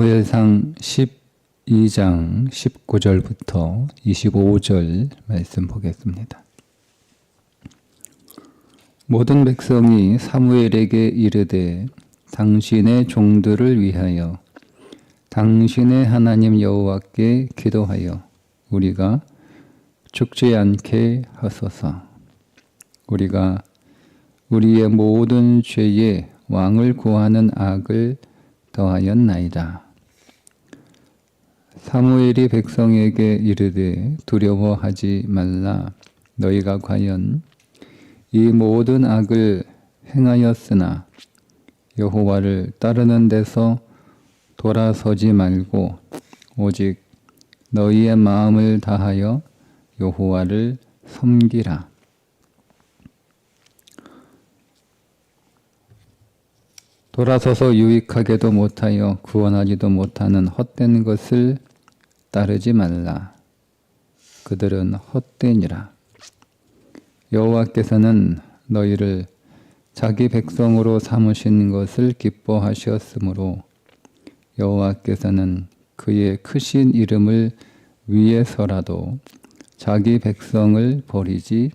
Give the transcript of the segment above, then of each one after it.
사무엘상 12장 19절부터 25절 말씀 보겠습니다. 모든 백성이 사무엘에게 이르되 당신의 종들을 위하여 당신의 하나님 여호와께 기도하여 우리가 죽지 않게 하소서. 우리가 우리의 모든 죄에 왕을 구하는 악을 더하였나이다. 사무엘이 백성에게 이르되 두려워하지 말라. 너희가 과연 이 모든 악을 행하였으나 여호와를 따르는 데서 돌아서지 말고 오직 너희의 마음을 다하여 여호와를 섬기라. 돌아서서 유익하게도 못하여 구원하지도 못하는 헛된 것을 따르지 말라. 그들은 헛되니라. 여호와께서는 너희를 자기 백성으로 삼으신 것을 기뻐하셨으므로 여호와께서는 그의 크신 이름을 위해서라도 자기 백성을 버리지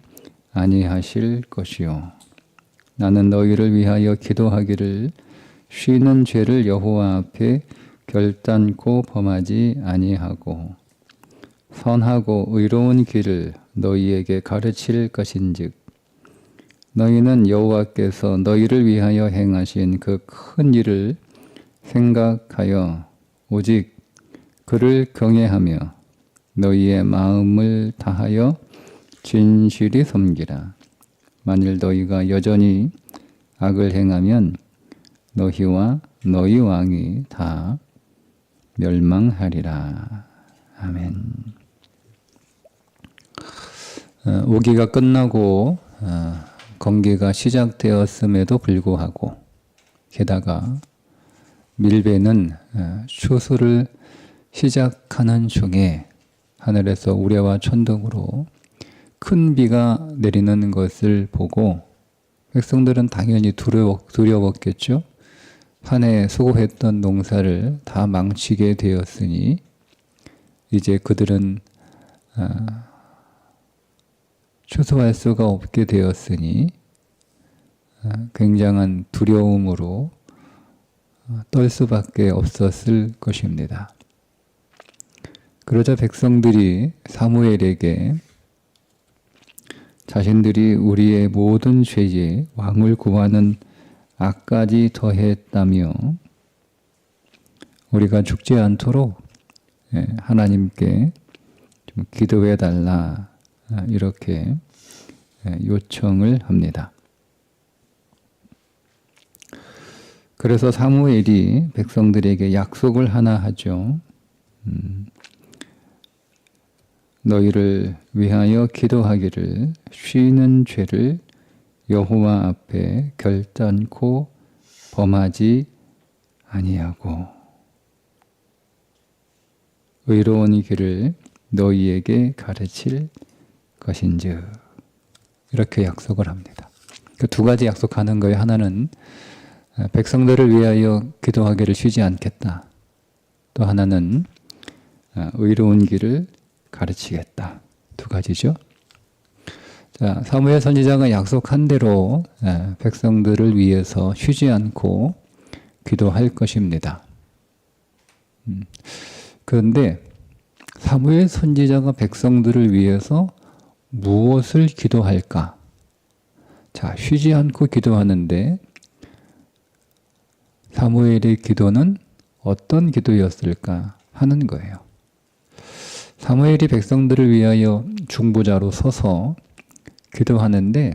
아니하실 것이요. 나는 너희를 위하여 기도하기를 쉬는 죄를 여호와 앞에 결단코 범하지 아니하고 선하고 의로운 길을 너희에게 가르칠 것인즉 너희는 여호와께서 너희를 위하여 행하신 그 큰 일을 생각하여 오직 그를 경외하며 너희의 마음을 다하여 진실이 섬기라. 만일 너희가 여전히 악을 행하면 너희와 너희 왕이 다 멸망하리라. 아멘. 우기가 끝나고 건기가 시작되었음에도 불구하고 게다가 밀배는 추수를 시작하는 중에 하늘에서 우레와 천둥으로 큰 비가 내리는 것을 보고 백성들은 당연히 두려웠겠죠. 한 해 수고했던 농사를 다 망치게 되었으니 이제 그들은 추수할 수가 없게 되었으니 굉장한 두려움으로 떨 수밖에 없었을 것입니다. 그러자 백성들이 사무엘에게 자신들이 우리의 모든 죄에 왕을 구하는 악까지 더했다며 우리가 죽지 않도록 하나님께 좀 기도해 달라 이렇게 요청을 합니다. 그래서 사무엘이 백성들에게 약속을 하나 하죠. 너희를 위하여 기도하기를 쉬는 죄를 여호와 앞에 결단코 범하지 아니하고 의로운 길을 너희에게 가르칠 것인즉 이렇게 약속을 합니다. 그 두 가지 약속하는 거예요. 하나는 백성들을 위하여 기도하기를 쉬지 않겠다. 또 하나는 의로운 길을 가르치겠다. 두 가지죠. 자, 사무엘 선지자가 약속한 대로 백성들을 위해서 쉬지 않고 기도할 것입니다. 그런데 사무엘 선지자가 백성들을 위해서 무엇을 기도할까? 자, 쉬지 않고 기도하는데 사무엘의 기도는 어떤 기도였을까 하는 거예요. 사무엘이 백성들을 위하여 중보자로 서서 기도하는데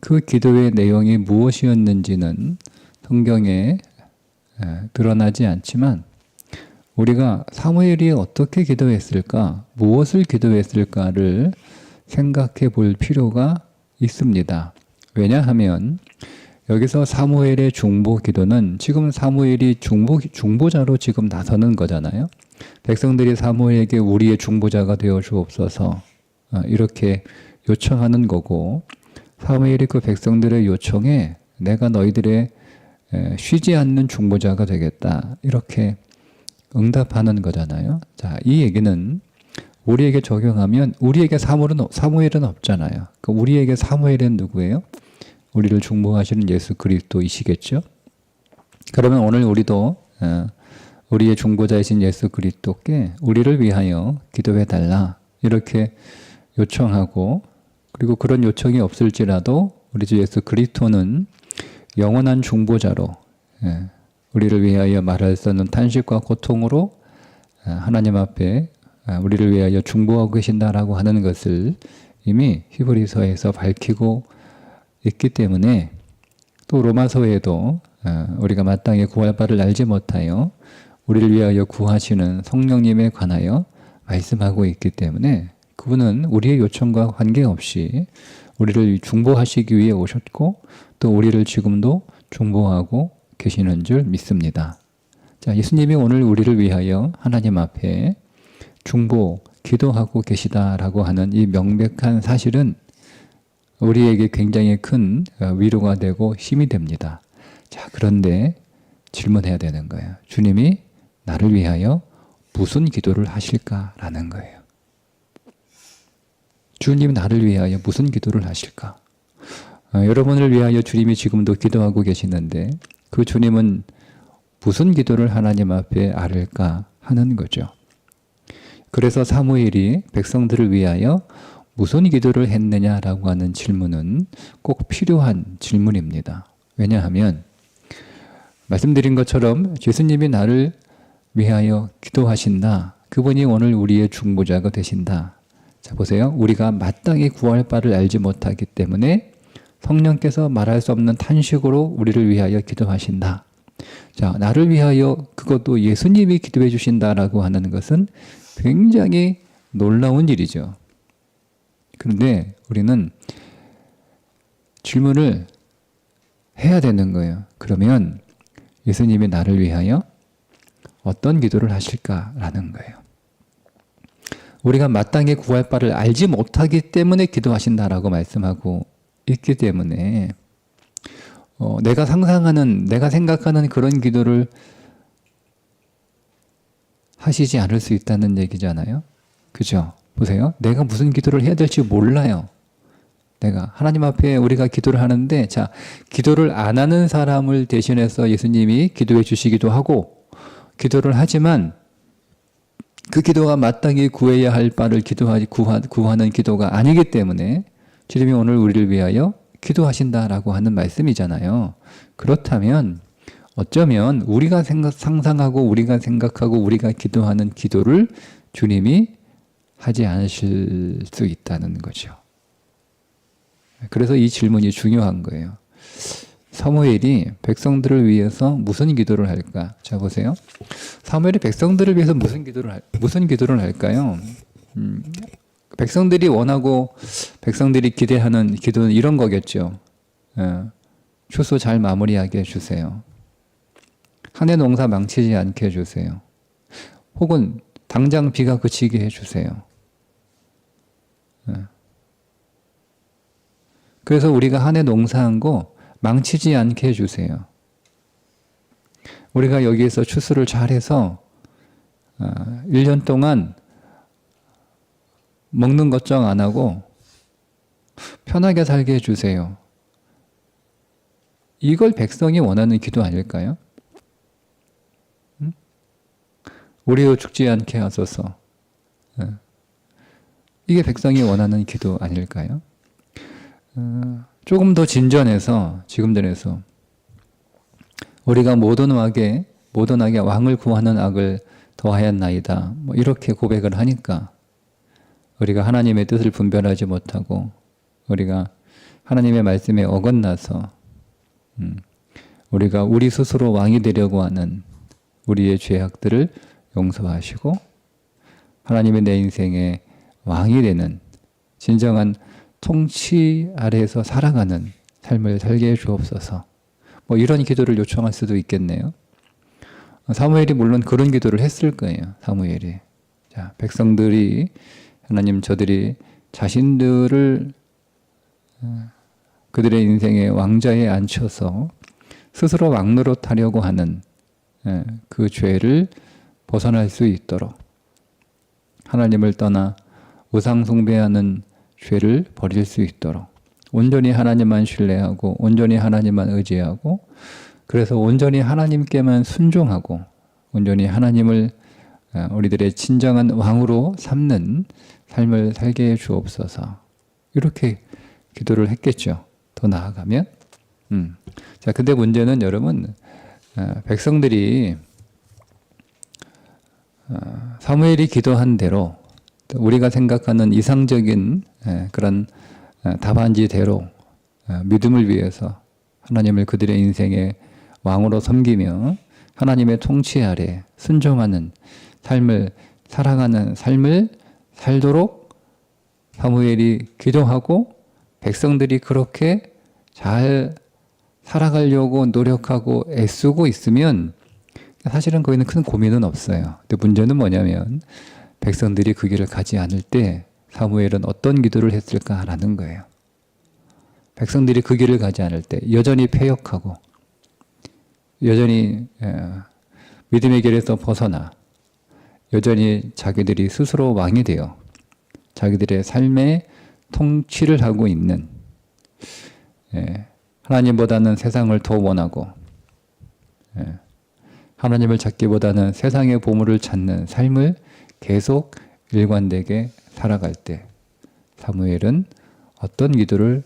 그 기도의 내용이 무엇이었는지는 성경에 드러나지 않지만 우리가 사무엘이 어떻게 기도했을까, 무엇을 기도했을까를 생각해 볼 필요가 있습니다. 왜냐하면 여기서 사무엘의 중보 기도는 지금 사무엘이 중보자로 지금 나서는 거잖아요. 백성들이 사무엘에게 우리의 중보자가 되어 주옵소서 이렇게 요청하는 거고 사무엘이 그 백성들의 요청에 내가 너희들의 쉬지 않는 중보자가 되겠다 이렇게 응답하는 거잖아요. 자, 이 얘기는 우리에게 적용하면 우리에게 사무엘은 없잖아요. 그 우리에게 사무엘은 누구예요? 우리를 중보하시는 예수 그리스도이시겠죠? 그러면 오늘 우리도 우리의 중보자이신 예수 그리스도께 우리를 위하여 기도해 달라 이렇게 요청하고, 그리고 그런 요청이 없을지라도 우리 주 예수 그리스도는 영원한 중보자로 우리를 위하여 말할 수 없는 탄식과 고통으로 하나님 앞에 우리를 위하여 중보하고 계신다라고 하는 것을 이미 히브리서에서 밝히고 있기 때문에, 또 로마서에도 우리가 마땅히 구할 바를 알지 못하여 우리를 위하여 구하시는 성령님에 관하여 말씀하고 있기 때문에 그분은 우리의 요청과 관계없이 우리를 중보하시기 위해 오셨고 또 우리를 지금도 중보하고 계시는 줄 믿습니다. 자, 예수님이 오늘 우리를 위하여 하나님 앞에 중보, 기도하고 계시다라고 하는 이 명백한 사실은 우리에게 굉장히 큰 위로가 되고 힘이 됩니다. 자, 그런데 질문해야 되는 거예요. 주님이 나를 위하여 무슨 기도를 하실까라는 거예요. 주님이 나를 위하여 무슨 기도를 하실까? 여러분을 위하여 주님이 지금도 기도하고 계시는데 그 주님은 무슨 기도를 하나님 앞에 아뢰까 하는 거죠. 그래서 사무엘이 백성들을 위하여 무슨 기도를 했느냐라고 하는 질문은 꼭 필요한 질문입니다. 왜냐하면 말씀드린 것처럼 예수님이 나를 위하여 기도하신다. 그분이 오늘 우리의 중보자가 되신다. 자, 보세요. 우리가 마땅히 구할 바를 알지 못하기 때문에 성령께서 말할 수 없는 탄식으로 우리를 위하여 기도하신다. 자, 나를 위하여 그것도 예수님이 기도해 주신다라고 하는 것은 굉장히 놀라운 일이죠. 그런데 우리는 질문을 해야 되는 거예요. 그러면 예수님이 나를 위하여 어떤 기도를 하실까라는 거예요. 우리가 마땅히 구할 바를 알지 못하기 때문에 기도하신다라고 말씀하고 있기 때문에 내가 상상하는, 내가 생각하는 그런 기도를 하시지 않을 수 있다는 얘기잖아요. 그죠? 보세요. 내가 무슨 기도를 해야 될지 몰라요. 내가 하나님 앞에 우리가 기도를 하는데, 자, 기도를 안 하는 사람을 대신해서 예수님이 기도해 주시기도 하고, 기도를 하지만 그 기도가 마땅히 구해야 할 바를 구하는 기도가 아니기 때문에 주님이 오늘 우리를 위하여 기도하신다라고 하는 말씀이잖아요. 그렇다면 어쩌면 우리가 상상하고 우리가 생각하고 우리가 기도하는 기도를 주님이 하지 않으실 수 있다는 거죠. 그래서 이 질문이 중요한 거예요. 사무엘이 백성들을 위해서 무슨 기도를 할까? 자, 보세요. 사무엘이 백성들을 위해서 무슨 기도를 할까요? 백성들이 원하고 백성들이 기대하는 기도는 이런 거겠죠. 추수 잘 마무리하게 해주세요. 한 해 농사 망치지 않게 해주세요. 혹은 당장 비가 그치게 해주세요. 그래서 우리가 한 해 농사한 거 망치지 않게 해주세요. 우리가 여기에서 추수를 잘해서 1년 동안 먹는 걱정 안 하고 편하게 살게 해주세요. 이걸 백성이 원하는 기도 아닐까요? 우리로 죽지 않게 하소서. 이게 백성이 원하는 기도 아닐까요? 조금 더 진전해서, 지금 전에서 우리가 모던하게 왕을 구하는 악을 더하였나이다. 뭐 이렇게 고백을 하니까 우리가 하나님의 뜻을 분별하지 못하고 우리가 하나님의 말씀에 어긋나서 우리가 우리 스스로 왕이 되려고 하는 우리의 죄악들을 용서하시고 하나님의 내 인생의 왕이 되는 진정한 통치 아래에서 살아가는 삶을 살게 해 주옵소서. 뭐 이런 기도를 요청할 수도 있겠네요. 사무엘이 물론 그런 기도를 했을 거예요. 사무엘이. 자, 백성들이 하나님, 저들이 자신들을 그들의 인생의 왕좌에 앉혀서 스스로 왕노릇하려고 하는 그 죄를 벗어날 수 있도록 하나님을 떠나 우상 숭배하는 죄를 버릴 수 있도록 온전히 하나님만 신뢰하고 온전히 하나님만 의지하고 그래서 온전히 하나님께만 순종하고 온전히 하나님을 우리들의 진정한 왕으로 삼는 삶을 살게 해 주옵소서. 이렇게 기도를 했겠죠. 더 나아가면. 자, 근데 문제는 여러분, 백성들이 사무엘이 기도한 대로 우리가 생각하는 이상적인 그런 답안지대로 믿음을 위해서 하나님을 그들의 인생의 왕으로 섬기며 하나님의 통치 아래 순종하는 삶을 살아가는 삶을 살도록 사무엘이 기도하고 백성들이 그렇게 잘 살아가려고 노력하고 애쓰고 있으면 사실은 거기는 큰 고민은 없어요. 근데 문제는 뭐냐면 백성들이 그 길을 가지 않을 때 사무엘은 어떤 기도를 했을까라는 거예요. 백성들이 그 길을 가지 않을 때 여전히 패역하고 여전히 믿음의 길에서 벗어나 여전히 자기들이 스스로 왕이 되어 자기들의 삶의 통치를 하고 있는 하나님보다는 세상을 더 원하고 하나님을 찾기보다는 세상의 보물을 찾는 삶을 계속 일관되게 살아갈 때 사무엘은 어떤 기도를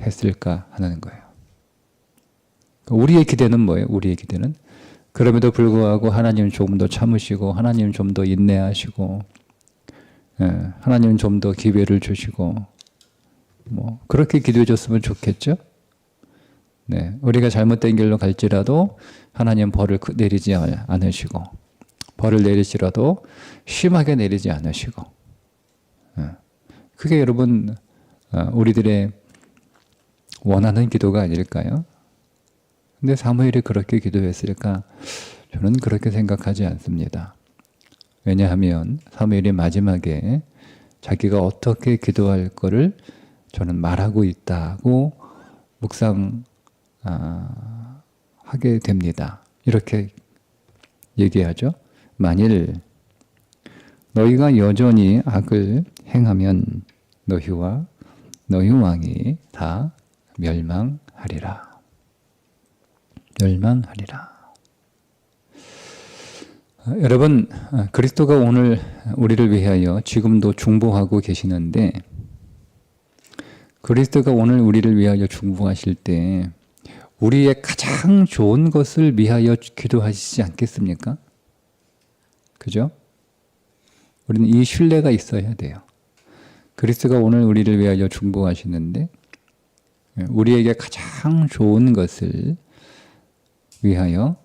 했을까 하는 거예요. 우리의 기대는 뭐예요? 우리의 기대는 그럼에도 불구하고 하나님 좀 더 참으시고 하나님 좀 더 인내하시고 하나님 좀 더 기회를 주시고 뭐 그렇게 기도해 줬으면 좋겠죠? 네, 우리가 잘못된 길로 갈지라도 하나님 벌을 내리지 않으시고 벌을 내리시라도 심하게 내리지 않으시고 그게 여러분 우리들의 원하는 기도가 아닐까요? 근데 사무엘이 그렇게 기도했을까? 저는 그렇게 생각하지 않습니다. 왜냐하면 사무엘이 마지막에 자기가 어떻게 기도할 거를 저는 말하고 있다고 묵상하게 됩니다. 이렇게 얘기하죠. 만일 너희가 여전히 악을 행하면 너희와 너희 왕이 다 멸망하리라. 멸망하리라. 여러분, 그리스도가 오늘 우리를 위하여 지금도 중보하고 계시는데 그리스도가 오늘 우리를 위하여 중보하실 때 우리의 가장 좋은 것을 위하여 기도하시지 않겠습니까? 그죠? 우리는 이 신뢰가 있어야 돼요. 그리스도가 오늘 우리를 위하여 중보하시는데 우리에게 가장 좋은 것을 위하여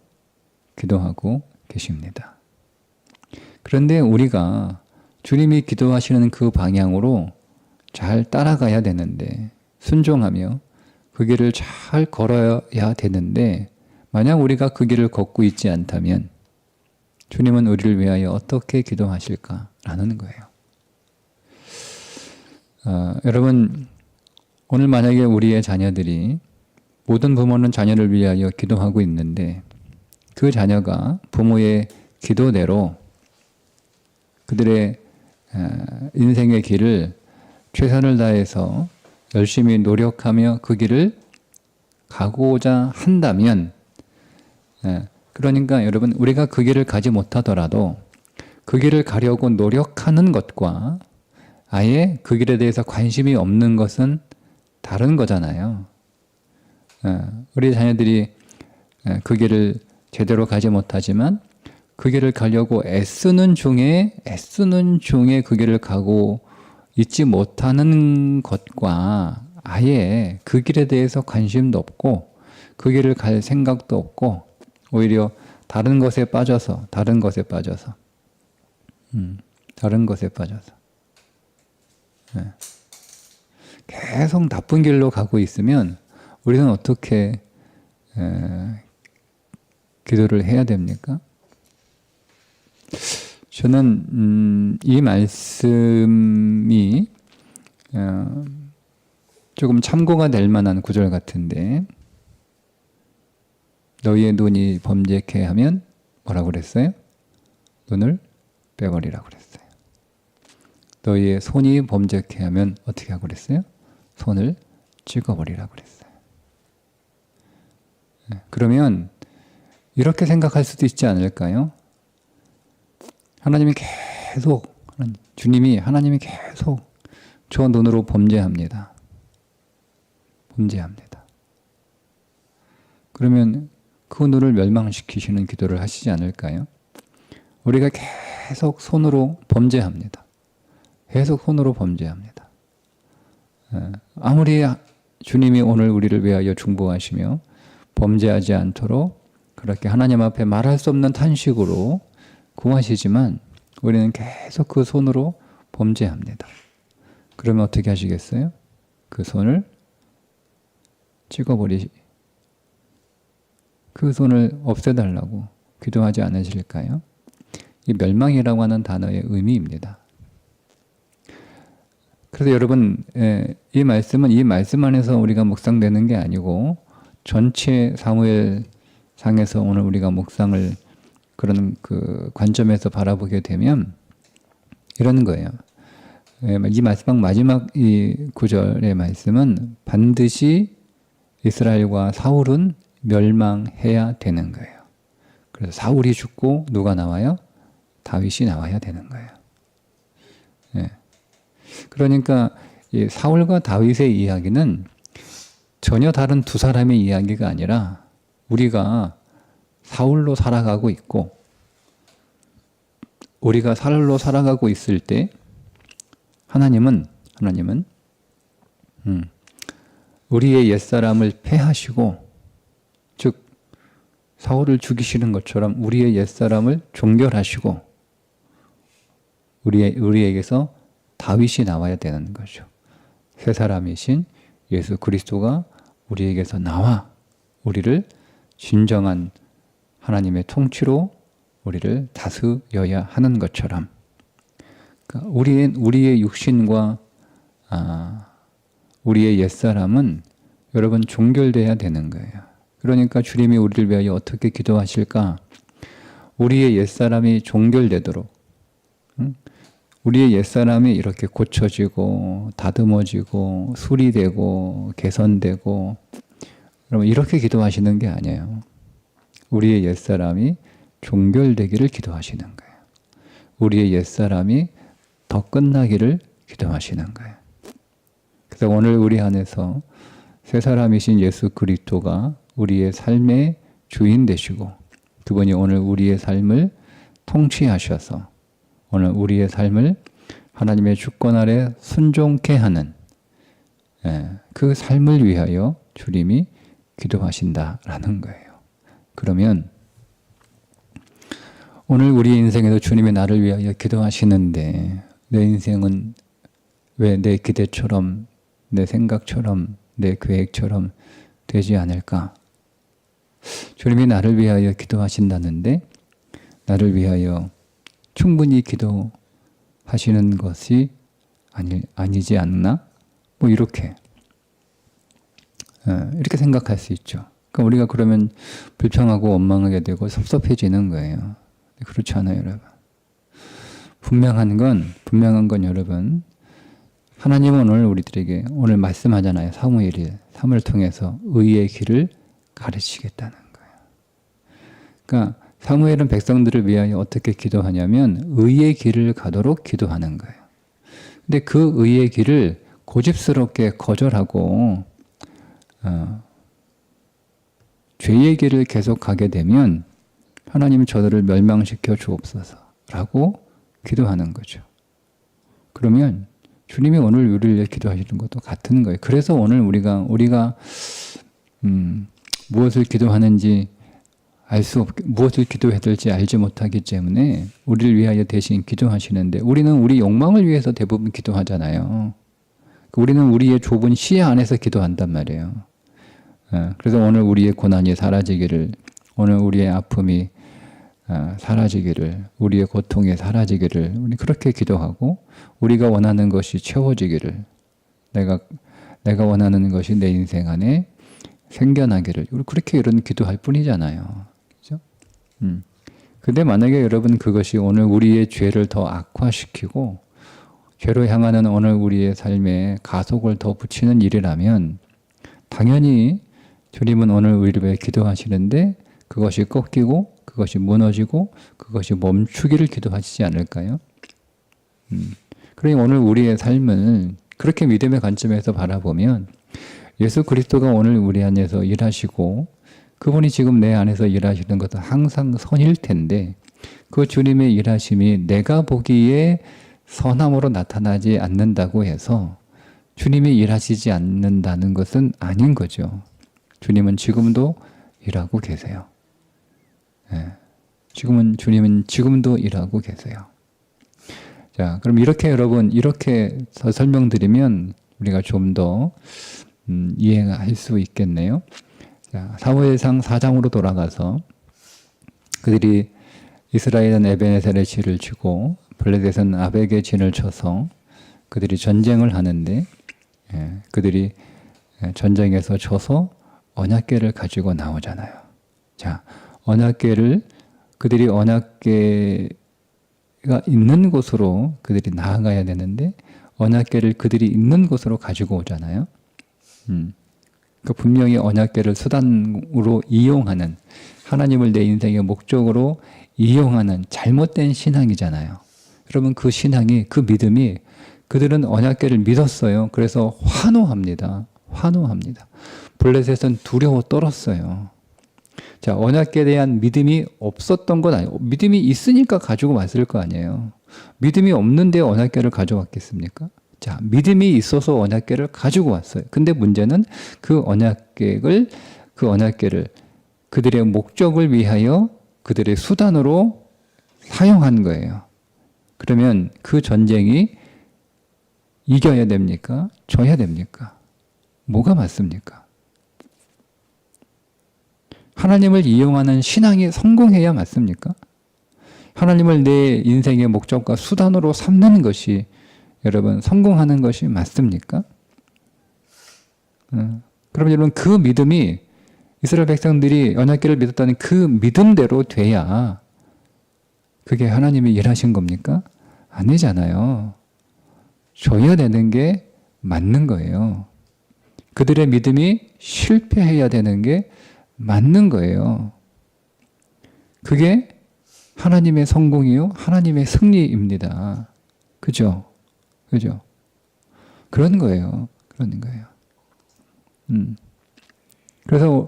기도하고 계십니다. 그런데 우리가 주님이 기도하시는 그 방향으로 잘 따라가야 되는데 순종하며 그 길을 잘 걸어야 되는데 만약 우리가 그 길을 걷고 있지 않다면 주님은 우리를 위하여 어떻게 기도하실까라는 거예요. 여러분 오늘 만약에 우리의 자녀들이 모든 부모는 자녀를 위하여 기도하고 있는데 그 자녀가 부모의 기도대로 그들의 인생의 길을 최선을 다해서 열심히 노력하며 그 길을 가고자 한다면 그러니까 여러분 우리가 그 길을 가지 못하더라도 그 길을 가려고 노력하는 것과 아예 그 길에 대해서 관심이 없는 것은 다른 거잖아요. 우리 자녀들이 그 길을 제대로 가지 못하지만 그 길을 가려고 애쓰는 중에 그 길을 가고 있지 못하는 것과 아예 그 길에 대해서 관심도 없고 그 길을 갈 생각도 없고 오히려 다른 것에 빠져서 계속 나쁜 길로 가고 있으면 우리는 어떻게 기도를 해야 됩니까? 저는 이 말씀이 조금 참고가 될 만한 구절 같은데 너희의 눈이 범죄케 하면 뭐라고 그랬어요? 눈을 빼버리라고 그랬어요. 너희의 손이 범죄케 하면 어떻게 하고 그랬어요? 손을 찍어버리라고 그랬어요. 그러면 이렇게 생각할 수도 있지 않을까요? 하나님이 계속, 하나님이 계속 저 눈으로 범죄합니다. 범죄합니다. 그러면 그 눈을 멸망시키시는 기도를 하시지 않을까요? 우리가 계속 손으로 범죄합니다. 계속 손으로 범죄합니다. 아무리 주님이 오늘 우리를 위하여 중보하시며 범죄하지 않도록 그렇게 하나님 앞에 말할 수 없는 탄식으로 구하시지만 우리는 계속 그 손으로 범죄합니다. 그러면 어떻게 하시겠어요? 그 손을 그 손을 없애달라고 기도하지 않으실까요? 이 멸망이라고 하는 단어의 의미입니다. 그래서 여러분, 이 말씀 안에서 우리가 묵상되는 게 아니고 전체 사무엘 상에서 오늘 우리가 묵상을 그런 그 관점에서 바라보게 되면 이런 거예요. 이 마지막 이 구절의 말씀은 반드시 이스라엘과 사울은 멸망해야 되는 거예요. 그래서 사울이 죽고 누가 나와요? 다윗이 나와야 되는 거예요. 그러니까 이 사울과 다윗의 이야기는 전혀 다른 두 사람의 이야기가 아니라 우리가 사울로 살아가고 있고 우리가 사울로 살아가고 있을 때 하나님은 우리의 옛사람을 패하시고 즉 사울을 죽이시는 것처럼 우리의 옛사람을 종결하시고 우리에게서 다윗이 나와야 되는 거죠. 새 사람이신 예수 그리스도가 우리에게서 나와 우리를 진정한 하나님의 통치로 우리를 다스려야 하는 것처럼 그러니까 우리의 육신과 우리의 옛사람은 여러분 종결돼야 되는 거예요. 그러니까 주님이 우리를 위하여 어떻게 기도하실까? 우리의 옛사람이 종결되도록 우리의 옛사람이 이렇게 고쳐지고 다듬어지고 수리되고 개선되고 여러분 이렇게 기도하시는 게 아니에요. 우리의 옛사람이 종결되기를 기도하시는 거예요. 우리의 옛사람이 더 끝나기를 기도하시는 거예요. 그래서 오늘 우리 안에서 새 사람이신 예수 그리스도가 우리의 삶의 주인 되시고 그분이 오늘 우리의 삶을 통치하셔서 오늘 우리의 삶을 하나님의 주권 아래 순종케 하는 그 삶을 위하여 주님이 기도하신다라는 거예요. 그러면 오늘 우리 인생에도 주님이 나를 위하여 기도하시는데 내 인생은 왜 내 기대처럼 내 생각처럼 내 계획처럼 되지 않을까? 주님이 나를 위하여 기도하신다는데 나를 위하여 충분히 기도하시는 것이 아니지 않나? 뭐 이렇게 생각할 수 있죠. 그러니까 우리가 그러면 불평하고 원망하게 되고 섭섭해지는 거예요. 그렇지 않아요, 여러분. 분명한 건 여러분, 하나님은 오늘 우리들에게 오늘 말씀하잖아요. 사무엘을 통해서 의의 길을 가르치겠다는 거예요. 그러니까 사무엘은 백성들을 위하여 어떻게 기도하냐면 의의 길을 가도록 기도하는 거예요. 근데 그 의의 길을 고집스럽게 거절하고 죄의 길을 계속 가게 되면 하나님 저들을 멸망시켜 주옵소서라고 기도하는 거죠. 그러면 주님이 오늘 우리를 위해 기도하시는 것도 같은 거예요. 그래서 오늘 우리가 무엇을 기도하는지 무엇을 기도해야 될지 알지 못하기 때문에 우리를 위하여 대신 기도하시는데 우리는 우리 욕망을 위해서 대부분 기도하잖아요. 우리는 우리의 좁은 시야 안에서 기도한단 말이에요. 그래서 오늘 우리의 고난이 사라지기를, 오늘 우리의 아픔이 사라지기를, 우리의 고통이 사라지기를 우리 그렇게 기도하고 우리가 원하는 것이 채워지기를, 내가 원하는 것이 내 인생 안에 생겨나기를 우리 그렇게 이런 기도할 뿐이잖아요. 그죠? 근데 만약에 여러분 그것이 오늘 우리의 죄를 더 악화시키고 죄로 향하는 오늘 우리의 삶에 가속을 더 붙이는 일이라면 당연히 주님은 오늘 우리를 위해 기도하시는데 그것이 꺾이고 그것이 무너지고 그것이 멈추기를 기도하시지 않을까요? 그러니 오늘 우리의 삶을 그렇게 믿음의 관점에서 바라보면 예수 그리스도가 오늘 우리 안에서 일하시고 그분이 지금 내 안에서 일하시는 것은 항상 선일 텐데 그 주님의 일하심이 내가 보기에 선함으로 나타나지 않는다고 해서 주님이 일하시지 않는다는 것은 아닌 거죠. 주님은 지금도 일하고 계세요. 주님은 지금도 일하고 계세요. 자, 그럼 이렇게 여러분, 이렇게 설명드리면 우리가 좀 더 이해할 수 있겠네요. 자, 사무엘상 4장으로 돌아가서 그들이 이스라엘은 에베네셀의 진을 치고 블레셋은 아벡의 진을 쳐서 그들이 전쟁을 하는데 그들이 전쟁에서 져서 언약궤를 가지고 나오잖아요. 자, 그들이 언약궤가 있는 곳으로 그들이 나아가야 되는데 언약궤를 그들이 있는 곳으로 가지고 오잖아요. 그 분명히 언약궤를 수단으로 이용하는 하나님을 내 인생의 목적으로 이용하는 잘못된 신앙이잖아요. 여러분 그 신앙이 그 믿음이 그들은 언약궤를 믿었어요. 그래서 환호합니다. 블레셋은 두려워 떨었어요. 자, 언약궤에 대한 믿음이 없었던 건 아니에요. 믿음이 있으니까 가지고 왔을 거 아니에요. 믿음이 없는데 언약궤를 가져왔겠습니까? 자, 믿음이 있어서 언약궤를 가지고 왔어요. 근데 문제는 그 언약궤를 그들의 목적을 위하여 그들의 수단으로 사용한 거예요. 그러면 그 전쟁이 이겨야 됩니까? 져야 됩니까? 뭐가 맞습니까? 하나님을 이용하는 신앙이 성공해야 맞습니까? 하나님을 내 인생의 목적과 수단으로 삼는 것이 여러분 성공하는 것이 맞습니까? 그럼 여러분 그 믿음이 이스라엘 백성들이 언약궤를 믿었다는 그 믿음대로 돼야 그게 하나님이 일하신 겁니까? 아니잖아요. 줘야 되는 게 맞는 거예요. 그들의 믿음이 실패해야 되는 게 맞는 거예요. 그게 하나님의 성공이요, 하나님의 승리입니다. 그죠? 그런 거예요. 그래서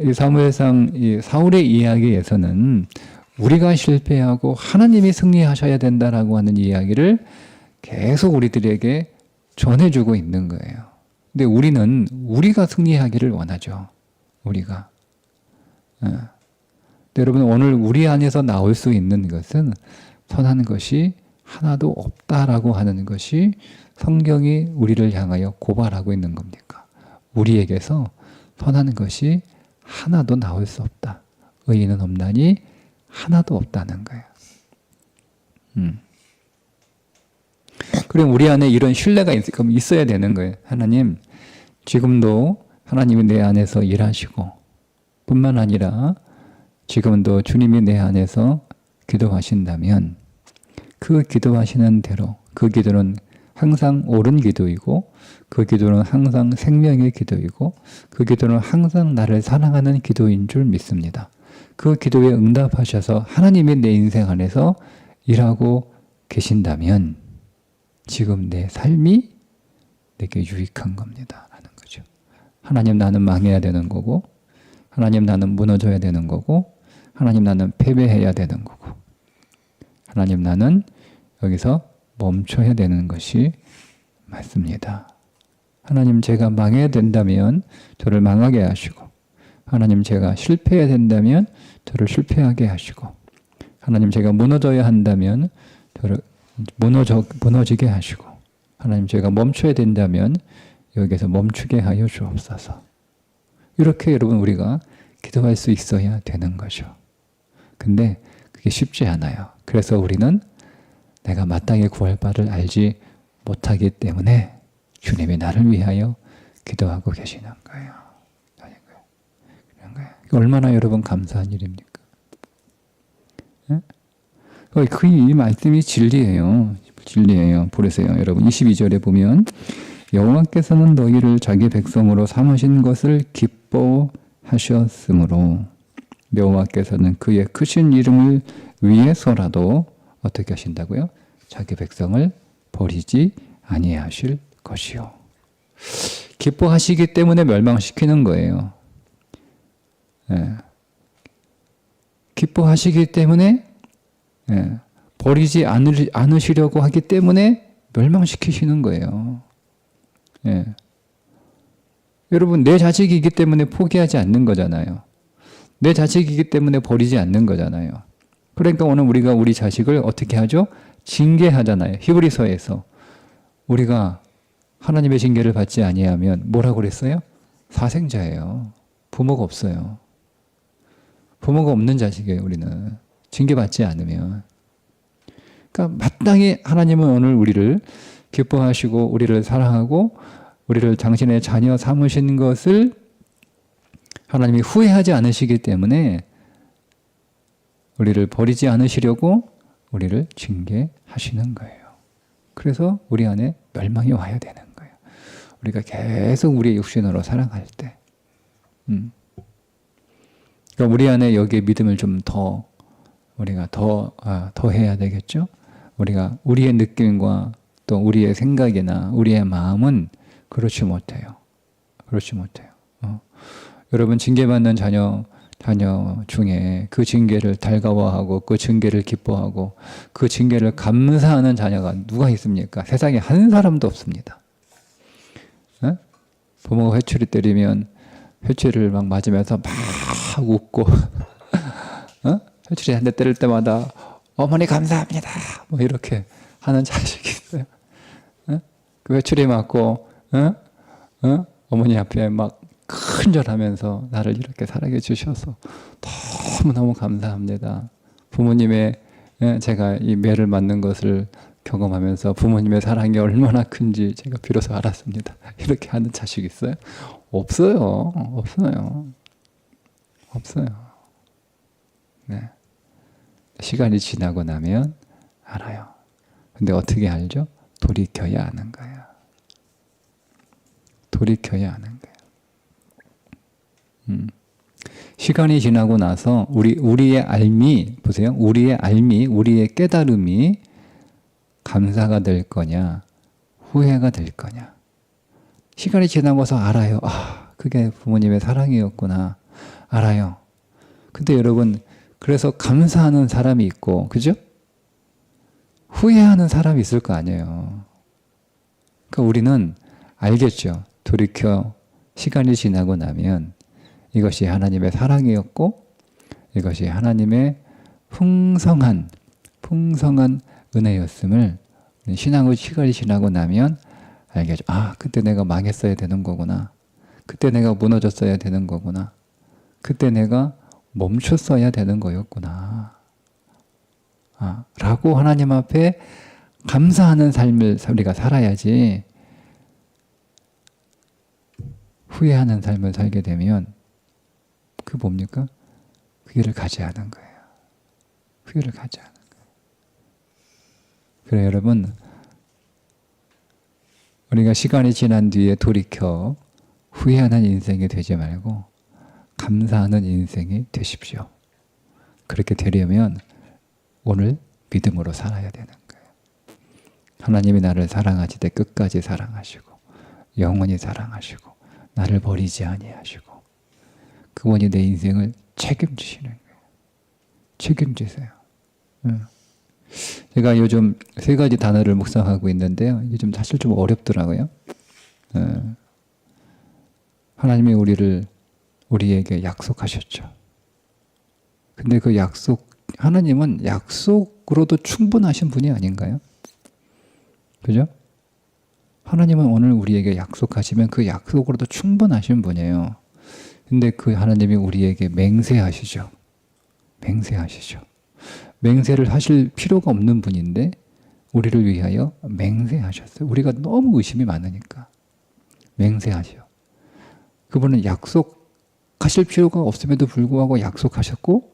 이 사무엘상 이 사울의 이야기에서는 우리가 실패하고 하나님이 승리하셔야 된다라고 하는 이야기를 계속 우리들에게 전해주고 있는 거예요. 근데 우리가 승리하기를 원하죠. 우리가. 근데 여러분 오늘 우리 안에서 나올 수 있는 것은 선한 것이 하나도 없다라고 하는 것이 성경이 우리를 향하여 고발하고 있는 겁니까? 우리에게서 선한 것이 하나도 나올 수 없다. 의인은 없나니 하나도 없다는 거예요. 그럼 우리 안에 이런 신뢰가 있어야 되는 거예요. 하나님, 지금도 하나님이 내 안에서 일하시고 뿐만 아니라 지금도 주님이 내 안에서 기도하신다면 그 기도하시는 대로 그 기도는 항상 옳은 기도이고 그 기도는 항상 생명의 기도이고 그 기도는 항상 나를 사랑하는 기도인 줄 믿습니다. 그 기도에 응답하셔서 하나님이 내 인생 안에서 일하고 계신다면 지금 내 삶이 내게 유익한 겁니다. 라는 거죠. 하나님 나는 망해야 되는 거고 하나님 나는 무너져야 되는 거고 하나님 나는 패배해야 되는 거고 하나님 나는 여기서 멈춰야 되는 것이 맞습니다. 하나님 제가 망해야 된다면 저를 망하게 하시고 하나님 제가 실패해야 된다면 저를 실패하게 하시고 하나님 제가 무너져야 한다면 저를 무너지게 하시고 하나님 제가 멈춰야 된다면 여기서 멈추게 하여 주옵소서. 이렇게 여러분 우리가 기도할 수 있어야 되는 거죠. 근데 그게 쉽지 않아요. 그래서 우리는 내가 마땅히 구할 바를 알지 못하기 때문에 주님이 나를 위하여 기도하고 계시는 거예요. 그런 거예요. 얼마나 여러분 감사한 일입니까? 이 말씀이 진리예요. 진리예요. 보세요. 여러분 22절에 보면 여호와께서는 너희를 자기 백성으로 삼으신 것을 기뻐하셨으므로 여호와께서는 그의 크신 이름을 위해서라도 어떻게 하신다고요? 자기 백성을 버리지 아니하실 것이요. 기뻐하시기 때문에 멸망시키는 거예요. 예. 기뻐하시기 때문에 버리지 않으시려고 하기 때문에 멸망시키시는 거예요. 예. 여러분 내 자식이기 때문에 포기하지 않는 거잖아요. 내 자식이기 때문에 버리지 않는 거잖아요. 그러니까 오늘 우리가 우리 자식을 어떻게 하죠? 징계하잖아요. 히브리서에서 우리가 하나님의 징계를 받지 아니하면 뭐라고 그랬어요? 사생자예요. 부모가 없어요. 부모가 없는 자식이에요. 우리는 징계받지 않으면. 그러니까 마땅히 하나님은 오늘 우리를 기뻐하시고 우리를 사랑하고 우리를 당신의 자녀 삼으신 것을 하나님이 후회하지 않으시기 때문에 우리를 버리지 않으시려고 우리를 징계하시는 거예요. 그래서 우리 안에 멸망이 와야 되는 거예요. 우리가 계속 우리의 육신으로 살아갈 때. 그러니까 우리 안에 여기에 믿음을 좀 더 우리가 더 해야 되겠죠. 우리가 우리의 느낌과 또 우리의 생각이나 우리의 마음은 그렇지 못해요. 그렇지 못해요. 여러분 징계받는 자녀 중에 그 징계를 달가워하고 그 징계를 기뻐하고 그 징계를 감사하는 자녀가 누가 있습니까? 세상에 한 사람도 없습니다. 부모가 회초리 때리면 회초리를 막 맞으면서 막 웃고 회초리 한 대 때릴 때마다 어머니 감사합니다 뭐 이렇게 하는 자식이 있어요. 그 회초리 맞고 어머니 앞에 막 큰절하면서 나를 이렇게 사랑해 주셔서 너무너무 감사합니다. 부모님의 제가 이 매를 맞는 것을 경험하면서 부모님의 사랑이 얼마나 큰지 제가 비로소 알았습니다. 이렇게 하는 자식이 있어요? 없어요. 없어요. 네. 시간이 지나고 나면 알아요. 근데 어떻게 알죠? 돌이켜야 하는 거예요. 돌이켜야 하는 거예요. 시간이 지나고 나서 우리의 알미 보세요. 우리의 깨달음이 감사가 될 거냐, 후회가 될 거냐. 시간이 지나고서 알아요. 그게 부모님의 사랑이었구나. 알아요. 근데 여러분, 그래서 감사하는 사람이 있고, 그죠? 후회하는 사람이 있을 거 아니에요. 그러니까 우리는 알겠죠. 돌이켜 시간이 지나고 나면 이것이 하나님의 사랑이었고 이것이 하나님의 풍성한 은혜였음을 신앙의 시간이 지나고 나면 알겠죠. 그때 내가 망했어야 되는 거구나. 그때 내가 무너졌어야 되는 거구나. 그때 내가 멈췄어야 되는 거였구나. 라고 하나님 앞에 감사하는 삶을 우리가 살아야지 후회하는 삶을 살게 되면 그 뭡니까? 그 길을 가지 않은 거예요. 그 길을 가지 않은 거예요. 그래 여러분, 우리가 시간이 지난 뒤에 돌이켜 후회하는 인생이 되지 말고 감사하는 인생이 되십시오. 그렇게 되려면 오늘 믿음으로 살아야 되는 거예요. 하나님이 나를 사랑하시되 끝까지 사랑하시고 영원히 사랑하시고 나를 버리지 아니하시고 그분이 내 인생을 책임지시는 거예요. 책임지세요. 제가 요즘 3가지 단어를 묵상하고 있는데요. 이게 좀 사실 좀 어렵더라고요. 하나님이 우리에게 약속하셨죠. 근데 그 하나님은 약속으로도 충분하신 분이 아닌가요? 그죠? 하나님은 오늘 우리에게 약속하시면 그 약속으로도 충분하신 분이에요. 근데 그 하나님이 우리에게 맹세하시죠. 맹세를 하실 필요가 없는 분인데 우리를 위하여 맹세하셨어요. 우리가 너무 의심이 많으니까 맹세하셔. 그분은 약속하실 필요가 없음에도 불구하고 약속하셨고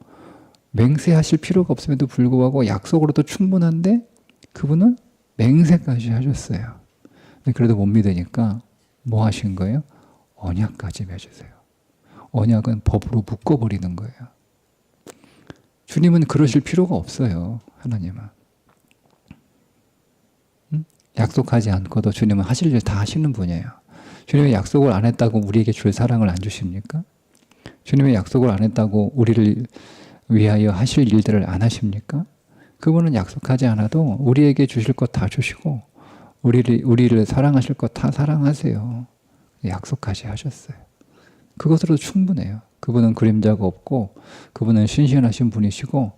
맹세하실 필요가 없음에도 불구하고 약속으로도 충분한데 그분은 맹세까지 하셨어요. 근데 그래도 못 믿으니까 뭐 하신 거예요? 언약까지 맺으세요. 언약은 법으로 묶어버리는 거예요. 주님은 그러실 필요가 없어요. 하나님은. 약속하지 않고도 주님은 하실 일 다 하시는 분이에요. 주님의 약속을 안 했다고 우리에게 줄 사랑을 안 주십니까? 주님의 약속을 안 했다고 우리를 위하여 하실 일들을 안 하십니까? 그분은 약속하지 않아도 우리에게 주실 것 다 주시고 우리를 사랑하실 것 다 사랑하세요. 약속까지 하셨어요. 그것으로도 충분해요. 그분은 그림자가 없고 그분은 신실하신 분이시고,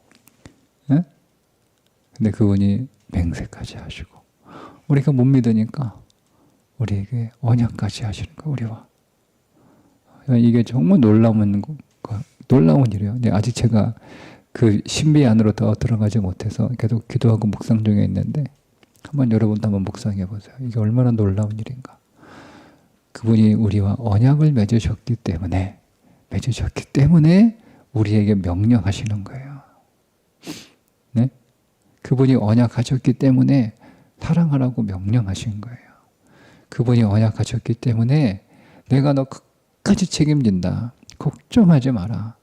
예? 근데 그분이 맹세까지 하시고 우리가 못 믿으니까 우리에게 언약까지 하시는 거예요. 우리와. 이게 정말 놀라운 일이에요. 근데 아직 제가 그 신비 안으로 더 들어가지 못해서 계속 기도하고 묵상 중에 있는데 한번 여러분도 한번 묵상해 보세요. 이게 얼마나 놀라운 일인가. 그분이 우리와 언약을 맺으셨기 때문에 우리에게 명령하시는 거예요. 네? 그분이 언약하셨기 때문에 사랑하라고 명령하신 거예요. 그분이 언약하셨기 때문에 내가 너 끝까지 책임진다. 걱정하지 마라.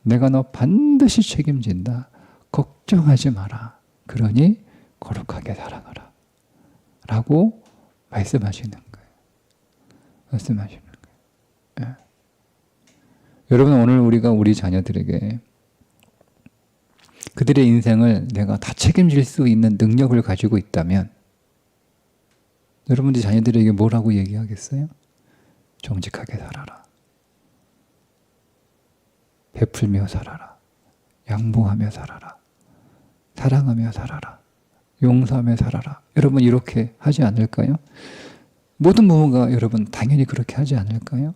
내가 너 반드시 책임진다. 걱정하지 마라. 그러니 거룩하게 살아가라. 라고 말씀하시는 거예요. 말씀하시는 거예요. 예. 여러분, 오늘 우리가 우리 자녀들에게 그들의 인생을 내가 다 책임질 수 있는 능력을 가지고 있다면 여러분들이 자녀들에게 뭐라고 얘기하겠어요? 정직하게 살아라. 베풀며 살아라. 양보하며 살아라. 사랑하며 살아라. 용서하며 살아라. 여러분 이렇게 하지 않을까요? 모든 부모가 여러분 당연히 그렇게 하지 않을까요?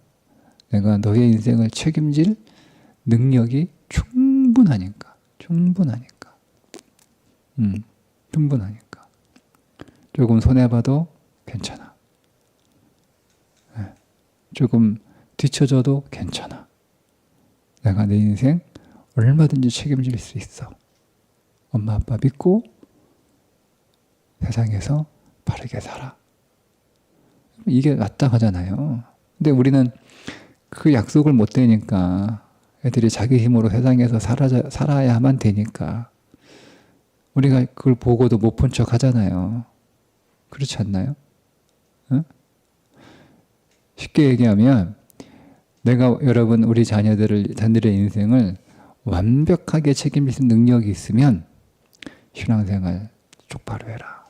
내가 너의 인생을 책임질 능력이 충분하니까. 충분하니까. 조금 손해봐도 괜찮아. 조금 뒤처져도 괜찮아. 내가 내 인생 얼마든지 책임질 수 있어. 엄마 아빠 믿고 세상에서 바르게 살아. 이게 마땅하잖아요. 근데 우리는 그 약속을 못 되니까 애들이 자기 힘으로 세상에서 살아야만 되니까 우리가 그걸 보고도 못 본 척 하잖아요. 그렇지 않나요? 응? 쉽게 얘기하면 내가 여러분 우리 자녀들의 인생을 완벽하게 책임질 수 있는 능력이 있으면 신앙생활 똑바로 해라.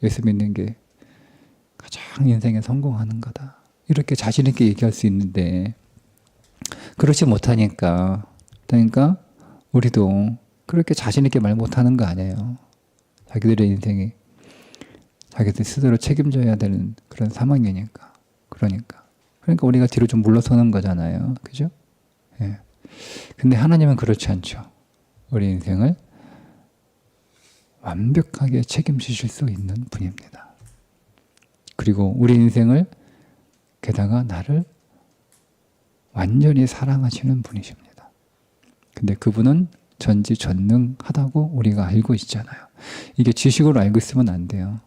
예수 믿는 게 가장 인생에 성공하는 거다. 이렇게 자신 있게 얘기할 수 있는데 그렇지 못하니까 그러니까 우리도 그렇게 자신 있게 말 못하는 거 아니에요. 자기들의 인생이 자기들 스스로 책임져야 되는 그런 상황이니까. 그러니까 우리가 뒤로 좀 물러서는 거잖아요. 그죠? 예. 근데 하나님은 그렇지 않죠. 우리 인생을 완벽하게 책임지실 수 있는 분입니다. 그리고 우리 인생을 게다가 나를 완전히 사랑하시는 분이십니다. 근데 그분은 전지전능하다고 우리가 알고 있잖아요. 이게 지식으로 알고 있으면 안 돼요.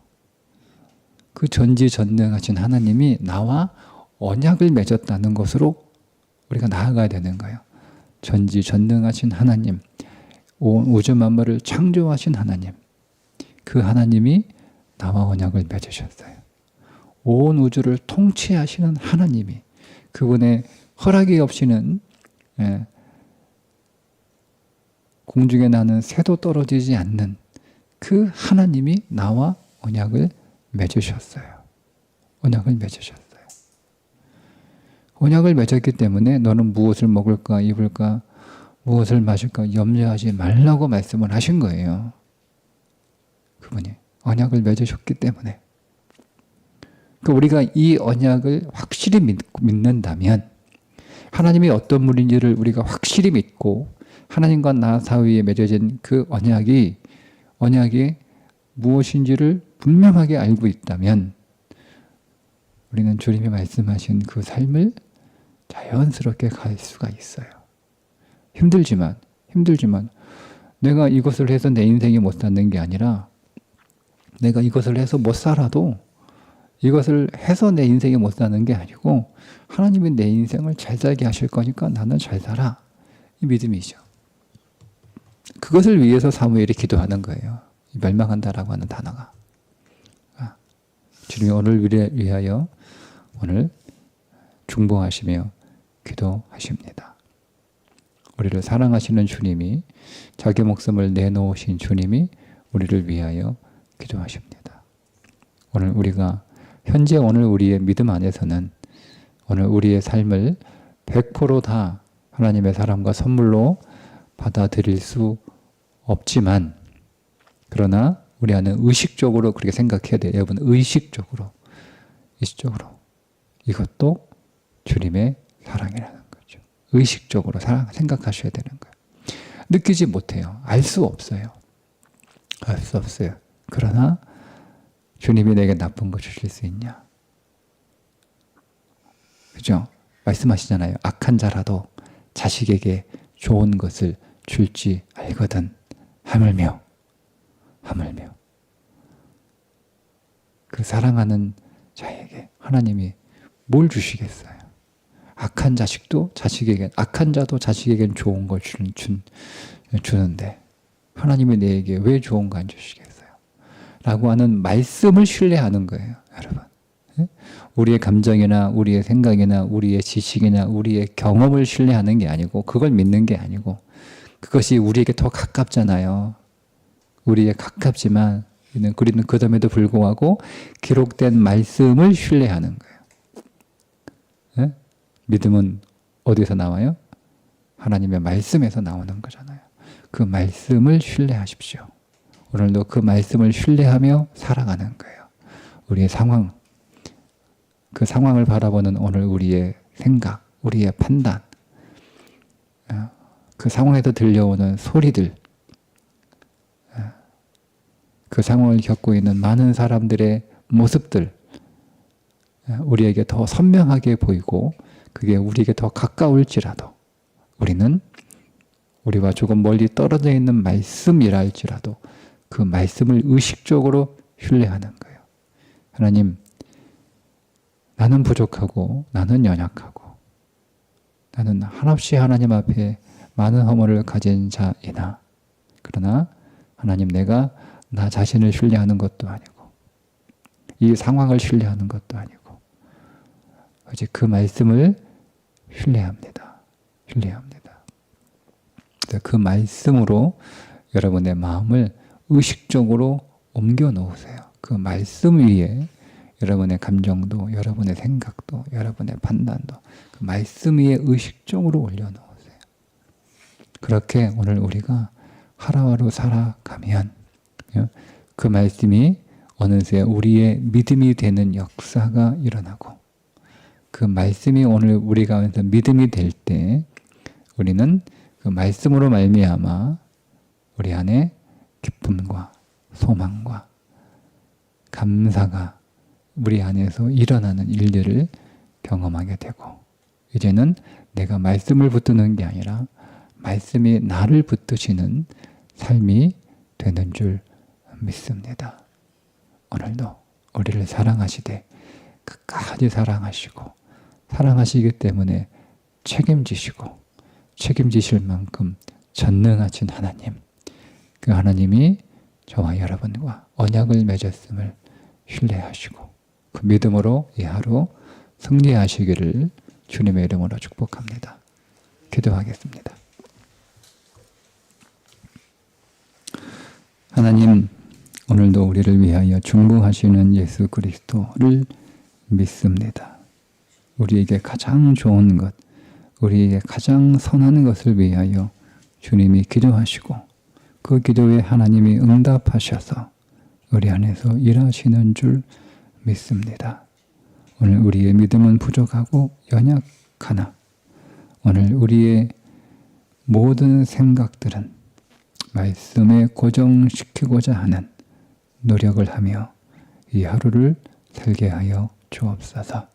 그 전지전능하신 하나님이 나와 언약을 맺었다는 것으로 우리가 나아가야 되는 거예요. 전지전능하신 하나님, 온 우주 만물을 창조하신 하나님, 그 하나님이 나와 언약을 맺으셨어요. 온 우주를 통치하시는 하나님이 그분의 허락이 없이는 공중에 나는 새도 떨어지지 않는 그 하나님이 나와 언약을 맺으셨어요. 언약을 맺으셨어요. 언약을 맺었기 때문에 너는 무엇을 먹을까 입을까 무엇을 마실까 염려하지 말라고 말씀을 하신 거예요. 그분이 언약을 맺으셨기 때문에. 그러니까 우리가 이 언약을 확실히 믿는다면 하나님이 어떤 분인지를 우리가 확실히 믿고 하나님과 나 사이에 맺어진 그 언약이 무엇인지를 분명하게 알고 있다면 우리는 주님이 말씀하신 그 삶을 자연스럽게 갈 수가 있어요. 힘들지만 힘들지만 내가 이것을 해서 내 인생이 못 사는 게 아니라 내가 이것을 해서 못 살아도 이것을 해서 내 인생이 못 사는 게 아니고 하나님이 내 인생을 잘 살게 하실 거니까 나는 잘 살아. 이 믿음이죠. 그것을 위해서 사무엘이 기도하는 거예요. 멸망한다라고 하는 단어가. 주님이 오늘 위하여 오늘 중보하시며 기도하십니다. 우리를 사랑하시는 주님이 자기 목숨을 내놓으신 주님이 우리를 위하여 기도하십니다. 오늘 우리가 현재 오늘 우리의 믿음 안에서는 오늘 우리의 삶을 100% 다 하나님의 사랑과 선물로 받아들일 수 없지만 그러나 우리 안에 의식적으로 그렇게 생각해야 돼요. 여러분 의식적으로 이것도 주님의 사랑이라는 거죠. 의식적으로 생각하셔야 되는 거예요. 느끼지 못해요. 알 수 없어요. 알 수 없어요. 그러나 주님이 내게 나쁜 거 주실 수 있냐? 그죠? 말씀하시잖아요. 악한 자라도 자식에게 좋은 것을 줄지 알거든. 하물며 그 사랑하는 자에게 하나님이 뭘 주시겠어요? 악한 자도 자식에겐 좋은 걸 주는데 하나님이 내게 왜 좋은 거 안 주시겠어요? 라고 하는 말씀을 신뢰하는 거예요, 여러분. 우리의 감정이나 우리의 생각이나 우리의 지식이나 우리의 경험을 신뢰하는 게 아니고 그걸 믿는 게 아니고 그것이 우리에게 더 가깝잖아요. 우리에 가깝지만 우리는 그럼에도 불구하고 기록된 말씀을 신뢰하는 거예요. 네? 믿음은 어디서 나와요? 하나님의 말씀에서 나오는 거잖아요. 그 말씀을 신뢰하십시오. 오늘도 그 말씀을 신뢰하며 살아가는 거예요. 우리의 상황, 그 상황을 바라보는 오늘 우리의 생각, 우리의 판단, 그 상황에서 들려오는 소리들, 그 상황을 겪고 있는 많은 사람들의 모습들, 우리에게 더 선명하게 보이고 그게 우리에게 더 가까울지라도 우리는 우리와 조금 멀리 떨어져 있는 말씀이라 할지라도 그 말씀을 의식적으로 신뢰하는 거예요. 하나님, 나는 부족하고 나는 연약하고 나는 한없이 하나님 앞에 많은 허물을 가진 자이나 그러나 하나님 내가 나 자신을 신뢰하는 것도 아니고 이 상황을 신뢰하는 것도 아니고 오직 그 말씀을 신뢰합니다. 그 말씀으로 여러분의 마음을 의식적으로 옮겨 놓으세요. 그 말씀 위에 여러분의 감정도, 여러분의 생각도, 여러분의 판단도 그 말씀 위에 의식적으로 올려놓으세요. 그렇게 오늘 우리가 하루하루 살아가면 그 말씀이 어느새 우리의 믿음이 되는 역사가 일어나고 그 말씀이 오늘 우리 가운데 믿음이 될 때 우리는 그 말씀으로 말미암아 우리 안에 기쁨과 소망과 감사가 우리 안에서 일어나는 일들을 경험하게 되고 이제는 내가 말씀을 붙드는 게 아니라 말씀이 나를 붙드시는 삶이 되는 줄 믿습니다. 오늘도 우리를 사랑하시되 끝까지 사랑하시고 사랑하시기 때문에 책임지실 만큼 전능하신 하나님, 그 하나님이 저와 여러분과 언약을 맺었음을 신뢰하시고 그 믿음으로 이 하루 승리하시기를 주님의 이름으로 축복합니다. 기도하겠습니다. 하나님, 오늘도 우리를 위하여 중보하시는 예수 그리스도를 믿습니다. 우리에게 가장 좋은 것, 우리에게 가장 선한 것을 위하여 주님이 기도하시고 그 기도에 하나님이 응답하셔서 우리 안에서 일하시는 줄 믿습니다. 오늘 우리의 믿음은 부족하고 연약하나 오늘 우리의 모든 생각들은 말씀에 고정시키고자 하는 노력을 하며 이 하루를 살게 하여 주옵소서.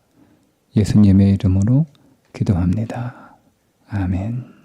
예수님의 이름으로 기도합니다. 아멘.